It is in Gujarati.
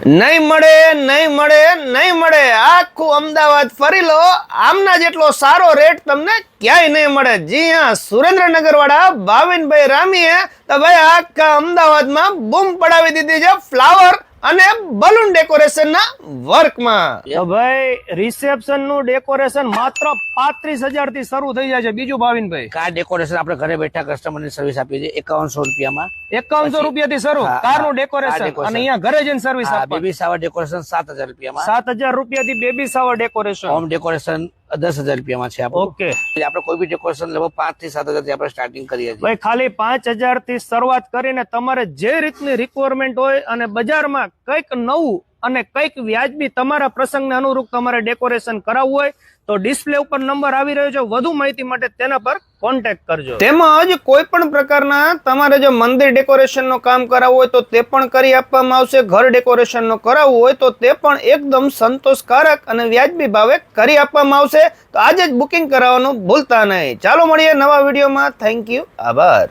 નહીં મળે નહીં મળે નહીં મળે, આખું અમદાવાદ ફરી લો, આમના જેટલો સારો રેટ તમને ક્યાંય નહીં મળે। જી હા, સુરેન્દ્રનગર વાળા ભાવિનભાઈ રામીએ તો ભાઈ આખા અમદાવાદમાં બૂમ પડાવી દીધી છે ફ્લાવર અને બલૂન ડેકોરેશન ના વર્કમાં। તો ભાઈ રિસેપ્શન નું ડેકોરેશન માત્ર 35,000 થી શરૂ થઈ જાય છે। બીજું ભાવિનભાઈ, કાર ડેકોરેશન આપણે ઘરે બેઠા કસ્ટમર ની સર્વિસ આપીએ છીએ 5100 રૂપિયામાં। 5100 રૂપિયા થી શરૂ કાર નું ડેકોરેશન, અને અહીંયા ઘરે જઈને સર્વિસ આપવા। બેબી શાવર ડેકોરેશન 7000 રૂપિયામાં। 7000 રૂપિયા થી baby shower decoration, home decoration 10,000 રૂપિયામાં છે આપણું। ઓકે, આપણે કોઈ બી ડેકોરેશન લગભગ 5 થી 7,000 થી આપણે સ્ટાર્ટિંગ કરીએ છીએ। ભાઈ ખાલી 5000 થી શરૂઆત કરીને તમારે જે રીતની રિક્વાયરમેન્ટ હોય અને બજારમાં કંઈક નવું અને કંઈક વ્યાજબી તમારા પ્રસંગને અનુરૂપ તમારે ડેકોરેશન કરાવવું હોય તો ડિસ્પ્લે ઉપર નંબર આવી રહ્યો છે, વધુ માહિતી માટે તેના પર કોન્ટેક્ટ કરજો। તેમજ કોઈ પણ પ્રકારના તમારે જો મંદિર ડેકોરેશન નું કામ કરાવવું હોય તો તે પણ કરી આપવામાં આવશે। ઘર ડેકોરેશન નું કરાવવું હોય તો તે પણ એકદમ સંતોષકારક અને વ્યાજબી ભાવે કરી આપવામાં આવશે। તો આજે જ બુકિંગ કરાવવાનું ભૂલતા નહીં। ચાલો મળીએ નવા વિડીયોમાં। થેન્ક યુ, આભાર।